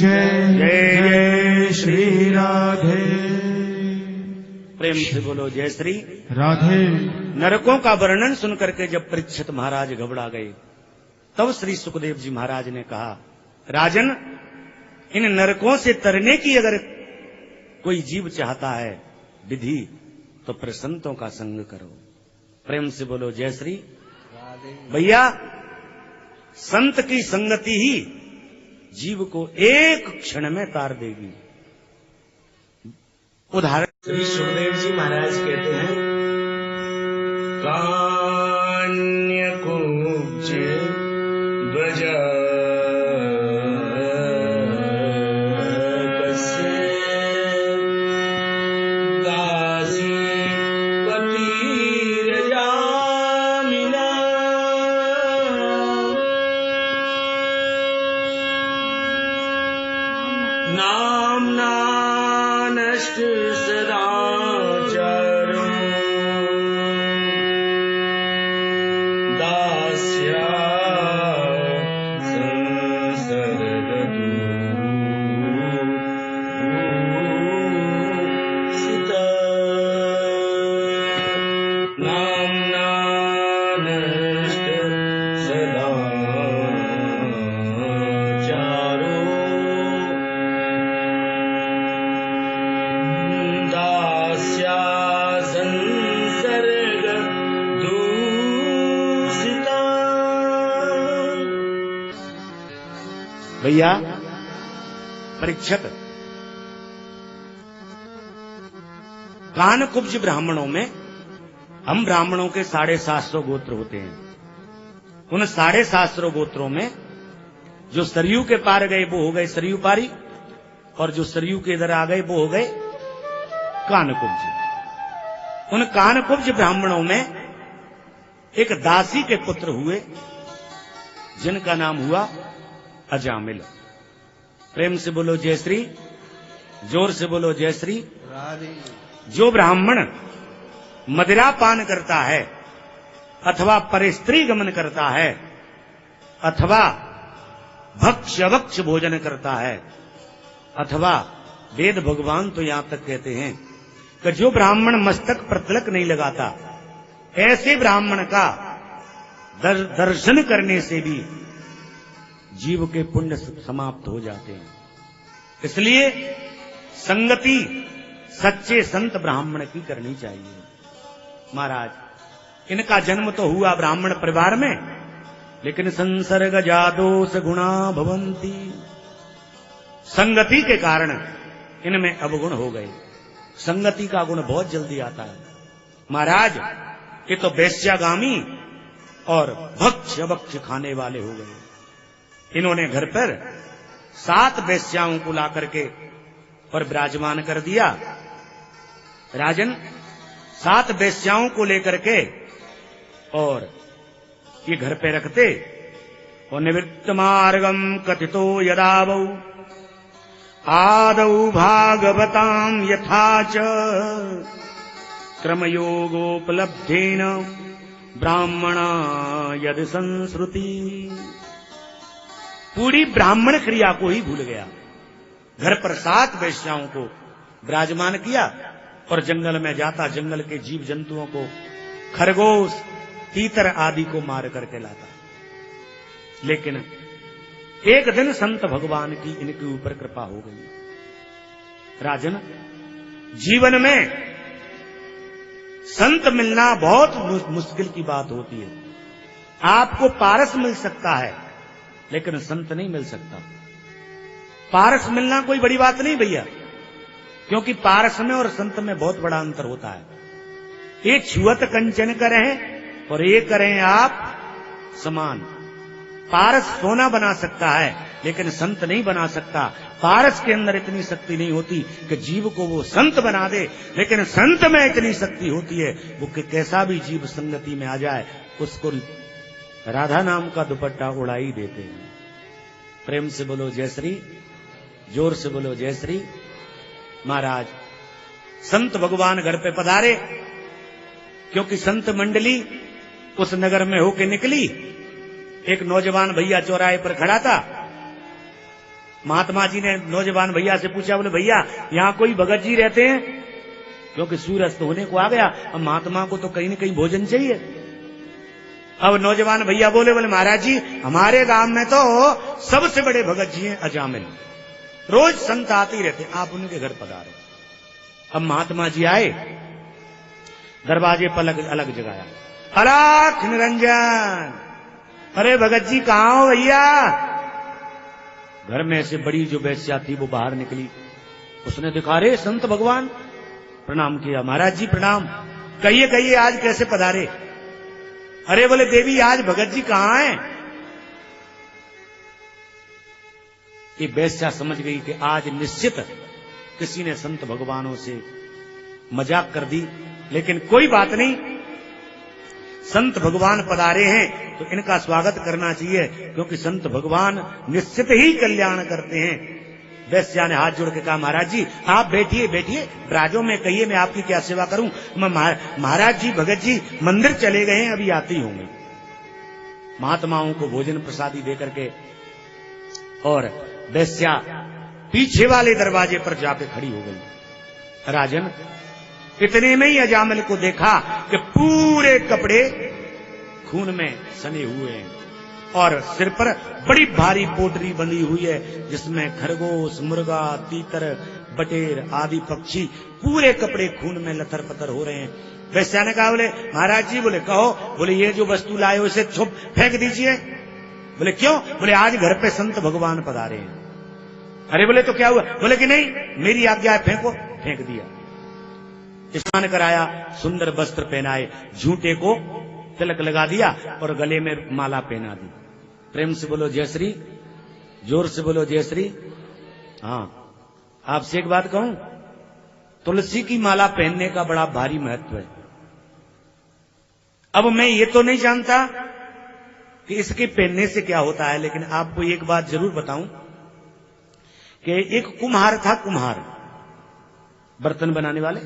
जय जय श्री राधे। प्रेम से बोलो जय श्री राधे। नरकों का वर्णन सुनकर के जब परीक्षित महाराज घबरा गए, तब श्री सुखदेव जी महाराज ने कहा, राजन, इन नरकों से तरने की अगर कोई जीव चाहता है विधि, तो प्रसंतों का संग करो। प्रेम से बोलो जय श्री भैया। संत की संगति ही जीव को एक क्षण में तार देगी। उदाहरण श्री सुखदेव जी महाराज कहते हैं, कान्यकुब्ज ध्वजा भैया परीक्षक, कानकुब्ज ब्राह्मणों में, हम ब्राह्मणों के 750 गोत्र होते हैं। उन 750 गोत्रों में जो सरयू के पार गए वो हो गए सरयू पारी, और जो सरयू के इधर आ गए वो हो गए कानकुब्ज। उन कानकुब्ज ब्राह्मणों में एक दासी के पुत्र हुए जिनका नाम हुआ अजामिल। प्रेम से बोलो जय श्री, जोर से बोलो जय श्री राधे। जो ब्राह्मण मदिरा पान करता है, अथवा परस्त्री गमन करता है, अथवा भक्ष भोजन करता है, अथवा वेद भगवान तो यहां तक कहते हैं कि जो ब्राह्मण मस्तक पर तिलक नहीं लगाता, ऐसे ब्राह्मण का दर्शन करने से भी जीव के पुण्य समाप्त हो जाते हैं। इसलिए संगति सच्चे संत ब्राह्मण की करनी चाहिए। महाराज, इनका जन्म तो हुआ ब्राह्मण परिवार में, लेकिन संसर्ग जादोष गुणा भवंती, संगति के कारण इनमें अवगुण हो गए। संगति का गुण बहुत जल्दी आता है। महाराज, ये तो वेश्यागामी और भक्ष खाने वाले हो गए। इन्होंने घर पर 7 वेश्याओं को ला करके और विराजमान कर दिया। राजन, 7 वेश्याओं को लेकर के और ये घर पे रखते, और निवृत्त मार्गम कथितो यदावौ आदौ भागवतां यथा च क्रमयोगोपलब्धेन ब्राह्मणा यद संस्कृति। पूरी ब्राह्मण क्रिया को ही भूल गया। घर पर 7 वेश्याओं को विराजमान किया और जंगल में जाता, जंगल के जीव जंतुओं को, खरगोश, तीतर आदि को मार करके लाता। लेकिन एक दिन संत भगवान की इनके ऊपर कृपा हो गई। राजन, जीवन में संत मिलना बहुत मुश्किल की बात होती है। आपको पारस मिल सकता है, लेकिन संत नहीं मिल सकता। पारस मिलना कोई बड़ी बात नहीं भैया, क्योंकि पारस में और संत में बहुत बड़ा अंतर होता है। ये छुअत कंचन करें और ये करें आप समान। पारस सोना बना सकता है, लेकिन संत नहीं बना सकता। पारस के अंदर इतनी शक्ति नहीं होती कि जीव को वो संत बना दे, लेकिन संत में इतनी शक्ति होती है वो कि कैसा भी जीव संगति में आ जाए उसको राधा नाम का दुपट्टा उड़ा ही देते हैं। प्रेम से बोलो जय श्री, जोर से बोलो जय श्री। महाराज, संत भगवान घर पे पधारे, क्योंकि संत मंडली उस नगर में होके निकली। एक नौजवान भैया चौराहे पर खड़ा था, महात्मा जी ने नौजवान भैया से पूछा, बोले भैया यहाँ कोई भगत जी रहते हैं? क्योंकि सूरज तो होने को आ गया, अब महात्मा को तो कहीं न कहीं भोजन चाहिए। अब नौजवान भैया बोले महाराज जी हमारे गांव में तो सबसे बड़े भगत जी हैं अजामिल, रोज संत आते ही रहते, आप उनके घर पधारो। अब महात्मा जी आए, दरवाजे पर अलग जगाया, अलख निरंजन, अरे भगत जी कहाँ हो भैया? घर में से बड़ी जो वैश्या थी वो बाहर निकली, उसने दिखा रे संत भगवान, प्रणाम किया। महाराज जी प्रणाम, कहिए कहिए आज कैसे पधारे? अरे बोले देवी आज भगत जी कहाँ हैं? ये वैश्या समझ गई कि आज निश्चित किसी ने संत भगवानों से मजाक कर दी, लेकिन कोई बात नहीं, संत भगवान पधारे हैं तो इनका स्वागत करना चाहिए, क्योंकि संत भगवान निश्चित ही कल्याण करते हैं। वैश्या ने हाथ जोड़ के कहा, महाराज जी आप बैठिए बैठिए, राजो में कहिए मैं आपकी क्या सेवा करूं? महाराज जी भगत जी मंदिर चले गए हैं, अभी आते ही होंगे। महात्माओं को भोजन प्रसादी दे करके और वैश्या पीछे वाले दरवाजे पर जाके खड़ी हो गई। राजन इतने में ही अजामिल को देखा कि पूरे कपड़े खून में सने हुए हैं और सिर पर बड़ी भारी पोटरी बंधी हुई है, जिसमें खरगोश, मुर्गा, तीतर, बटेर आदि पक्षी पूरे कपड़े खून में लथर पथर हो रहे हैं। वैश्या ने कहा, बोले महाराज जी, बोले कहो, बोले ये जो वस्तु लाए हो इसे छुप फेंक दीजिए। बोले क्यों? बोले आज घर पे संत भगवान पधारे हैं। अरे बोले तो क्या हुआ? बोले कि नहीं मेरी आज्ञा है, फेंको। फेंक दिया। स्नान कराया, सुंदर वस्त्र पहनाए, झूठे को तिलक लगा दिया और गले में माला पहना दी। प्रेम से बोलो जय श्री, जोर से बोलो जय श्री। हाँ, आपसे एक बात कहूं, तुलसी की माला पहनने का बड़ा भारी महत्व है। अब मैं ये तो नहीं जानता कि इसके पहनने से क्या होता है, लेकिन आपको एक बात जरूर बताऊं कि एक कुम्हार था, कुम्हार बर्तन बनाने वाले,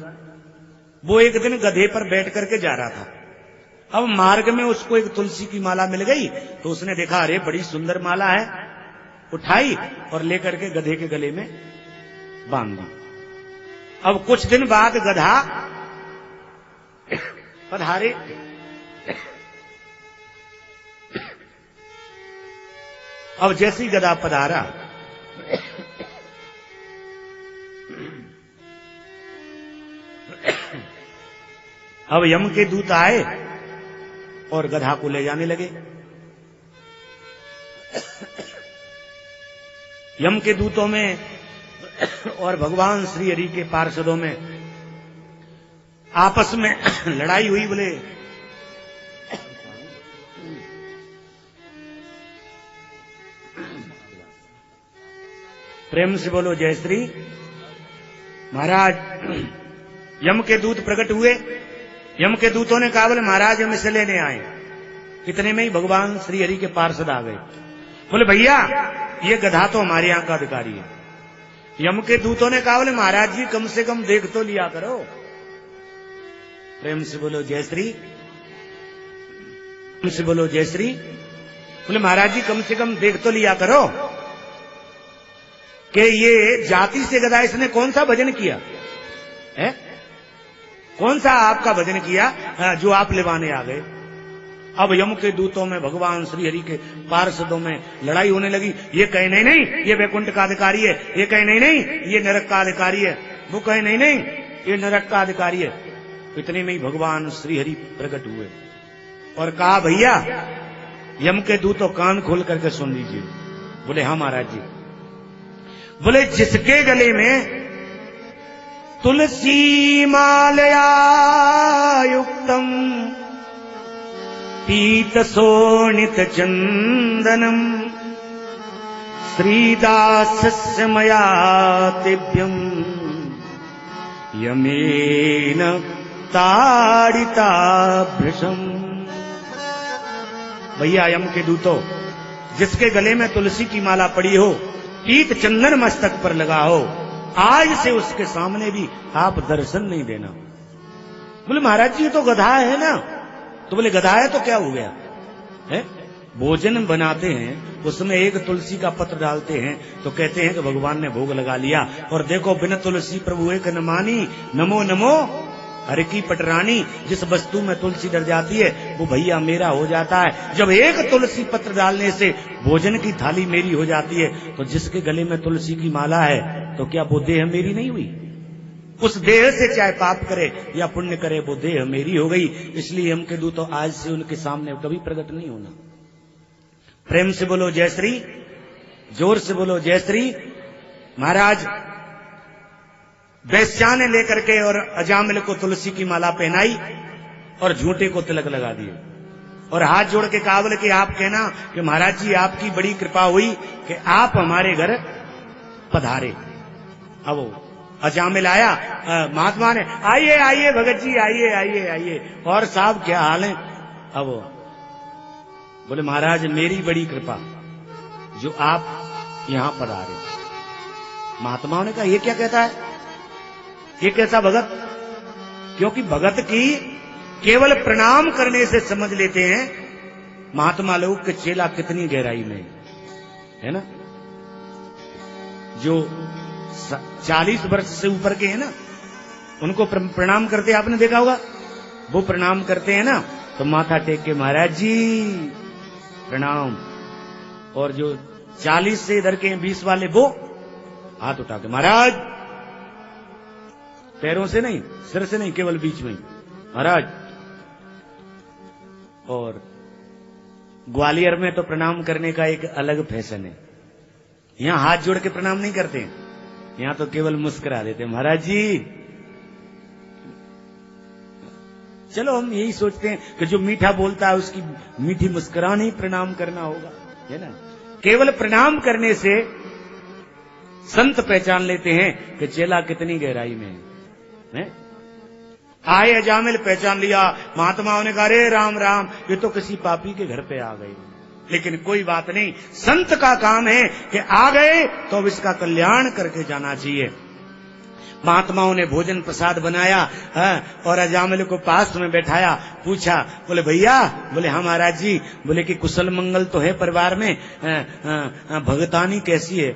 वो एक दिन गधे पर बैठ करके जा रहा था। अब मार्ग में उसको एक तुलसी की माला मिल गई, तो उसने देखा अरे बड़ी सुंदर माला है, उठाई और लेकर के गधे के गले में बांध दी। अब कुछ दिन बाद गधा पधारे, अब जैसे ही गधा पधारा, अब यम के दूत आए और गधा को ले जाने लगे। यम के दूतों में और भगवान श्री हरि के पार्षदों में आपस में लड़ाई हुई। बोले प्रेम से बोलो जय श्री। महाराज यम के दूत प्रकट हुए, यम के दूतों ने कहा, बोले महाराज हम इसे लेने आए। इतने में ही भगवान श्री हरि के पार्षद आ गए। बोले भैया ये गधा तो हमारे यहां का अधिकारी है। यम के दूतों ने कहा, बोले महाराज जी कम से कम देख तो लिया करो। प्रेम से बोलो जय श्री, प्रेम से बोलो जय श्री। बोले महाराज जी कम से कम देख तो लिया करो कि ये जाति से गधा, इसने कौन सा भजन किया है? कौन सा आपका भजन किया जो आप लेवाने आ गए? अब यम के दूतों में भगवान श्री हरि के पार्षदों में लड़ाई होने लगी। ये कहे नहीं नहीं ये वैकुंठ का अधिकारी है, ये कहे नहीं नहीं ये नरक का अधिकारी है, वो कहे नहीं नहीं ये नरक का अधिकारी है। इतने में ही भगवान श्री हरि प्रकट हुए और कहा, भैया यम के दूतों कान खोल करके सुन लीजिए। बोले हाँ महाराज जी। बोले जिसके गले में तुलसी मालया युक्तम पीत शोणित चंदनम श्रीदासस्य मया तेभ्यम यमेन ताड़िता भृशम। भैया यम के दूतों, जिसके गले में तुलसी की माला पड़ी हो, पीत चंदन मस्तक पर लगा हो, आज से उसके सामने भी आप दर्शन नहीं देना। बोले महाराज जी ये तो गधा है ना। तो बोले गधा है तो क्या हो गया है? भोजन बनाते हैं उसमें एक तुलसी का पत्र डालते हैं तो कहते हैं कि भगवान ने भोग लगा लिया। और देखो बिन तुलसी प्रभु एक न मानी, नमो नमो हर की पटरानी। जिस वस्तु में तुलसी डर जाती है वो भैया मेरा हो जाता है। जब एक तुलसी पत्र डालने से भोजन की थाली मेरी हो जाती है, तो जिसके गले में तुलसी की माला है तो क्या वो देह मेरी नहीं हुई? उस देह से चाहे पाप करे या पुण्य करे, वो देह मेरी हो गई। इसलिए हम कह दूं तो आज से उनके सामने कभी प्रकट नहीं होना। प्रेम से बोलो जय श्री, जोर से बोलो जय श्री। महाराज वैश्या ने लेकर के और अजामिल को तुलसी की माला पहनाई और झूठे को तिलक लगा दिए और हाथ जोड़ के कहा बोले कि आप कहना कि महाराज जी आपकी बड़ी कृपा हुई कि आप हमारे घर पधारे। अब अजामिल आया, महात्मा ने आइए आइए भगत जी आइए आइए आइए, और साहब क्या हाल है? अब बोले महाराज मेरी बड़ी कृपा जो आप यहां पधारे। महात्माओं ने कहा ये क्या कहता है, ये कैसा भगत? क्योंकि भगत की केवल प्रणाम करने से समझ लेते हैं महात्मा लोग के चेला कितनी गहराई में है ना। जो 40 वर्ष से ऊपर के हैं ना, उनको प्रणाम करते आपने देखा होगा। वो प्रणाम करते हैं ना तो माथा टेक के महाराज जी प्रणाम, और जो 40 से इधर के 20 वाले वो हाथ उठा के महाराज, पैरों से नहीं सिर से नहीं केवल बीच में महाराज। और ग्वालियर में तो प्रणाम करने का एक अलग फैशन है। यहां हाथ जोड़ के प्रणाम नहीं करते, यहां तो केवल मुस्कुरा देते महाराज जी। चलो हम यही सोचते हैं कि जो मीठा बोलता है उसकी मीठी मुस्कुराहट ही प्रणाम करना होगा, है ना। केवल प्रणाम करने से संत पहचान लेते हैं कि चेला कितनी गहराई में है। आए अजामिल, पहचान लिया। महात्माओं ने कहा अरे राम राम, ये तो किसी पापी के घर पे आ गए। लेकिन कोई बात नहीं, संत का काम है कि आ गए तो अब इसका कल्याण करके जाना चाहिए। महात्माओं ने भोजन प्रसाद बनाया और अजामिल को पास में बैठाया। पूछा, बोले भैया, बोले हाँ महाराज जी। बोले कि कुशल मंगल तो है परिवार में, भगतानी कैसी है?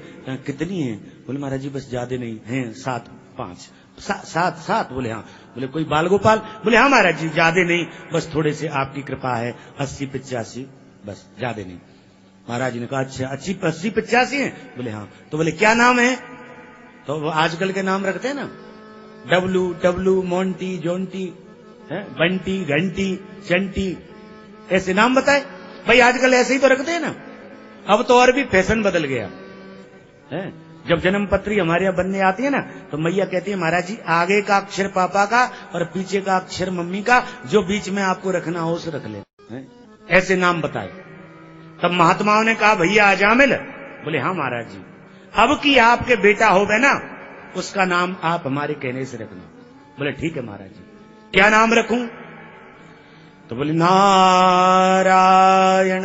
कितनी है? बोले महाराज जी बस ज्यादा नहीं है, 7 बोले हाँ। बोले कोई बाल गोपाल? बोले हाँ महाराज जी ज्यादा नहीं, बस थोड़े से आपकी कृपा है, 80-85 बस, ज्यादा नहीं। महाराज जी ने कहा अच्छा 80-85 है? बोले हाँ। तो बोले क्या नाम है? तो वो आजकल के नाम रखते हैं ना, डब्लू मोंटी जोंटी, बंटी घंटी चंटी, ऐसे नाम बताए भाई। आजकल ऐसे ही तो रखते हैं ना। अब तो और भी फैशन बदल गया है। जब जन्म पत्री हमारे यहाँ बनने आती है ना तो मैया कहती है महाराज जी आगे का अक्षर पापा का और पीछे का अक्षर मम्मी का, जो बीच में आपको रखना हो उसे रख ले, ऐसे नाम बताए। तब महात्माओं ने कहा भैया अजामिल? बोले हाँ महाराज जी। अब की आपके बेटा होगा ना, उसका नाम आप हमारे कहने से रखना। बोले ठीक है महाराज जी। क्या नाम रखूं? तो बोले नारायण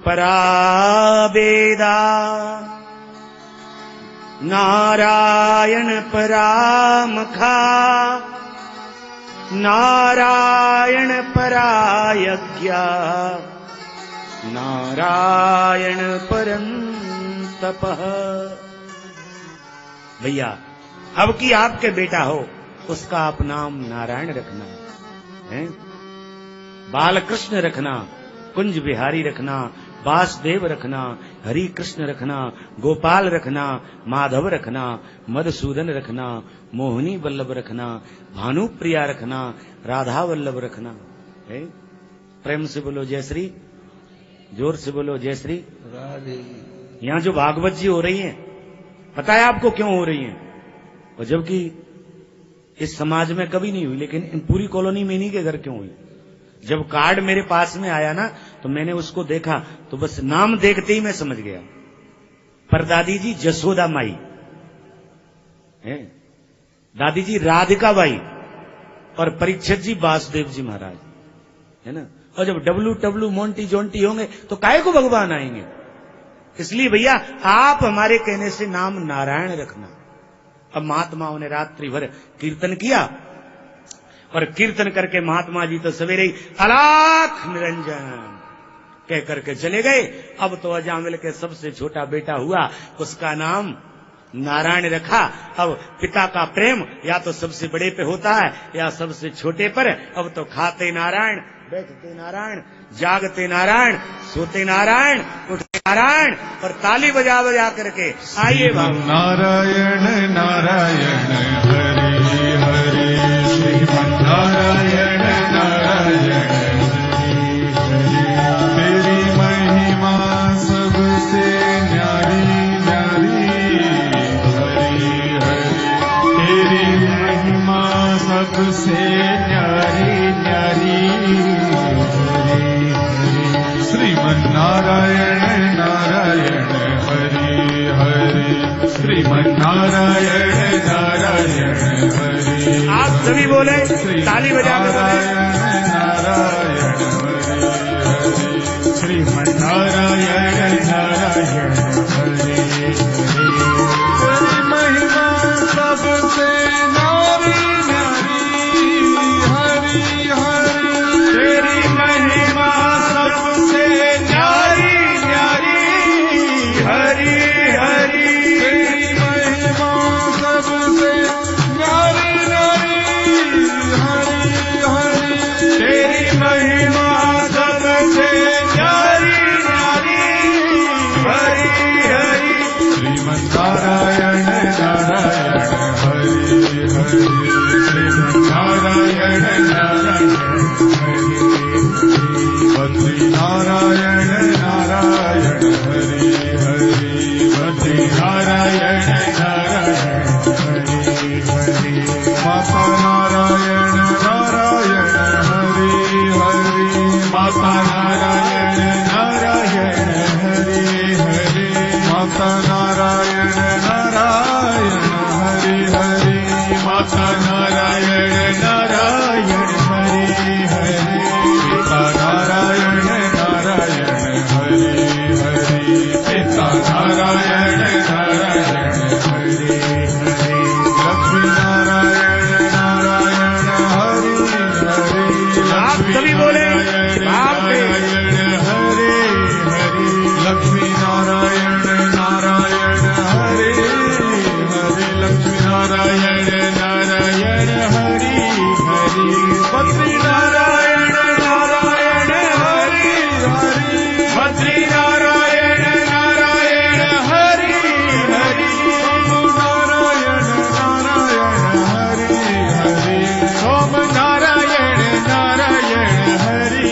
पराबेदा, नारायण परामखा, नारायण परायज्ञा, नारायण परम तपः। भैया अब की आपके बेटा हो उसका आप नाम नारायण रखना है, बालकृष्ण रखना, कुंज बिहारी रखना, वासुदेव रखना, हरि कृष्ण रखना, गोपाल रखना, माधव रखना, मधुसूदन रखना, मोहिनी वल्लभ रखना, भानुप्रिया रखना, राधा वल्लभ रखना है। प्रेम से बोलो जय श्री, जोर से बोलो जय श्री राधे। यहाँ जो भागवत जी हो रही हैं, पता है आपको क्यों हो रही हैं? और जबकि इस समाज में कभी नहीं हुई, लेकिन इन पूरी कॉलोनी में इन्हीं के घर क्यों हुई? जब कार्ड मेरे पास में आया ना तो मैंने उसको देखा तो बस नाम देखते ही मैं समझ गया। परदादी जी जसोदा माई है, दादी जी राधिका बाई और परीक्षित जी वासुदेव जी महाराज, है ना। और जब डब्लू मोंटी जोंटी होंगे तो काहे को भगवान आएंगे? इसलिए भैया आप हमारे कहने से नाम नारायण रखना। अब महात्माओं ने रात्रि भर कीर्तन किया और कीर्तन करके महात्मा जी तो सवेरे ही अलाख निरंजन कह करके चले गए। अब तो अजामिल के सबसे छोटा बेटा हुआ, उसका नाम नारायण रखा। अब पिता का प्रेम या तो सबसे बड़े पे होता है या सबसे छोटे पर। अब तो खाते नारायण, बैठते नारायण, जागते नारायण, सोते नारायण, उठते नारायण, और ताली बजा बजा करके आइए बाबू। नारायण नारायण हरि हरि श्रीमन्नारायण नारायण हरि हरि। तेरी महिमा सबसे न्यारी न्यारी हरि हरि। तेरी महिमा सबसे न्यारी न्यारी हरि हरि। श्रीमन्नारायण नारायण हरि हरि। श्रीमन्नारायण नारायण हरि। आप सभी बोले, ताली बजा के बोले। नारायण हरि हरि। श्रीमन्नारायण नारायण हरि हरि। तेरी महिमा सबसे न्यारी न्यारी हरि हरि। तेरी महिमा सबसे न्यारी न्यारी हरि हरि। तेरी महिमा सबसे न्यारी न्यारी हरि हरि। तेरी महिमा सबसे न्यारी न्यारी हरि हरि। श्रीमन्नारायण नारायण हरि हरि। श्रीमन्नारायण नारायण हरि हरि। बद्री नारायण नारायण हरि हरि। बद्री नारायण नारायण हरि हरि। माता नारायण नारायण हरि हरि। माता नारायण नारायण हरि हरि। माता नारायण नारायण हरि हरि। माता नारायण नारायण हरि हरि। पिता नारायण नारायण हरि हरि। पिता नारायण नारायण हरि हरि। लक्ष्मी नारायण नारायण हरि हरि। आप सभी बोले, नारायण हरे हरि। लक्ष्मी नारायण नारायण हरे हरि। लक्ष्मी नारायण नारायण हरि हरि। बद्री नारायण नारायण हरि हरि। बद्री नारायण नारायण हरि हरि। सोम नारायण नारायण हरि हरि। सोम नारायण नारायण हरि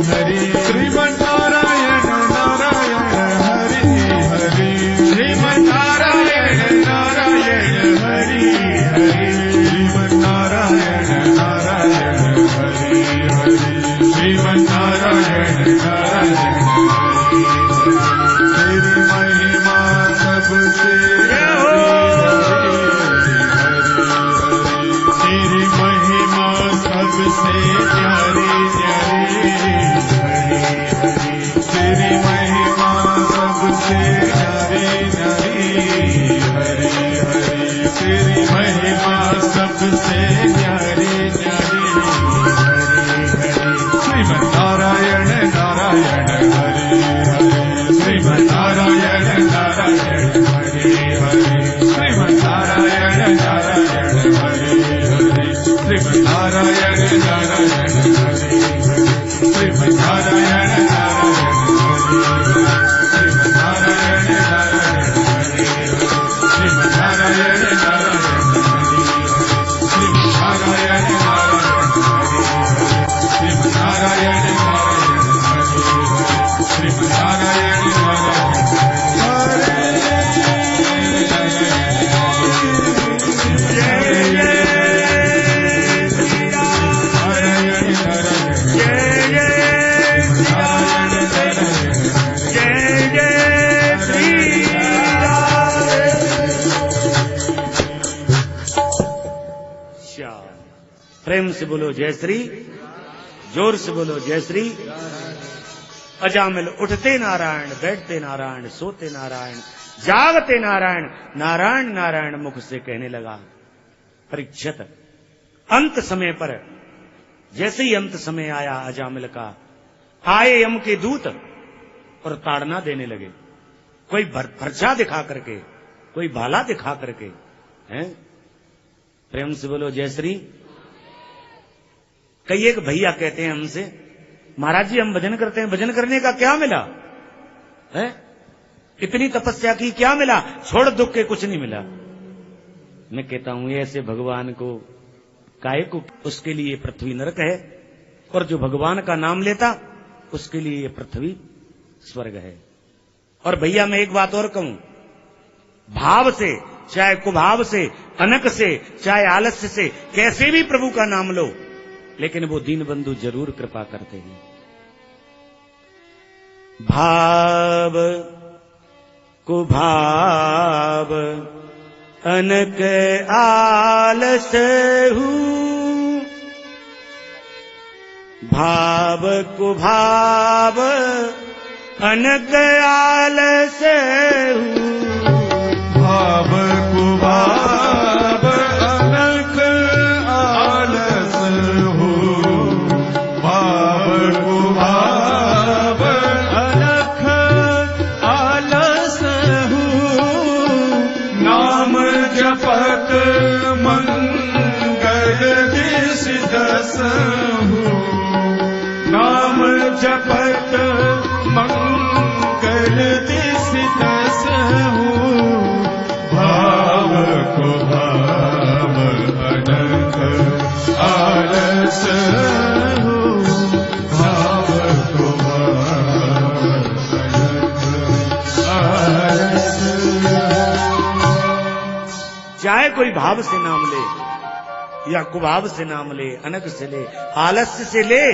हरि। श्रीमन्नारायण नारायण हरि हरि। श्रीमन्नारायण नारायण हरि हरि। श्रीमन्नारायण नारायण हरि हरि। श्रीमन्नारायण नारायण हरि हरि। तेरी महिमा सबसे न्यारी न्यारी हरि हरि। तेरी महिमा सबसे न्यारी न्यारी हरि हरि। तेरी महिमा सबसे न्यारी न्यारी हरि हरि। तेरी महिमा सबसे न्यारी न्यारी हरि हरि। श्रीमन्नारायण नारायण हरि हरि। श्रीमन्नारायण नारायण हरि हरि। श्रीमन्नारायण नारायण हरि हरि। श्रीमन्नारायण नारायण हरि हरि। श्रीमन्नारायण नारायण हरि हरि। श्रीमन्नारायण नारायण हरि हरि। श्रीमन्नारायण नारायण हरि हरि। श्रीमन्नारायण नारायण हरि हरि। श्रीमन्नारायण नारायण हरि हरि। श्रीमन्नारायण नारायण प्रेम से बोलो जय श्री, जोर से बोलो जय श्री। अजामिल उठते नारायण, बैठते नारायण, सोते नारायण, जागते नारायण, नारायण नारायण मुख से कहने लगा। परीक्षित अंत समय पर, जैसे ही अंत समय आया अजामिल का, आए यम के दूत और ताड़ना देने लगे। कोई भरछा दिखा करके, कोई भाला दिखा करके। हैं? प्रेम से बोलो जय श्री। कई एक भैया कहते हैं हमसे, महाराज जी हम भजन करते हैं, भजन करने का क्या मिला है? इतनी तपस्या की क्या मिला? छोड़ दुख के कुछ नहीं मिला। मैं कहता हूं ऐसे भगवान को काहे को, उसके लिए पृथ्वी नरक है, और जो भगवान का नाम लेता उसके लिए ये पृथ्वी स्वर्ग है। और भैया मैं एक बात और कहूं, भाव से, चाहे कुभाव से, अनक से, चाहे आलस्य से, कैसे भी प्रभु का नाम लो, लेकिन वो दीन बंधु जरूर कृपा करते हैं। भाव कुभाव अनक आलस हूँ, भाव कुभाव अनक आलस हूँ, भाव कुभाव अनक आलस हूँ, भाव कुभाव अनक आलस हूँ, नाम जपत मंगल दिस दस हूँ, नाम जपत मंगल दिस दस हूँ, भाव कुभाव अनक आलस हूँ, भाव कुभाव अनक आलस हूँ। चाहे कोई भाव से नाम ले या कुभाव से नाम ले, अनक से ले, आलस्य से ले,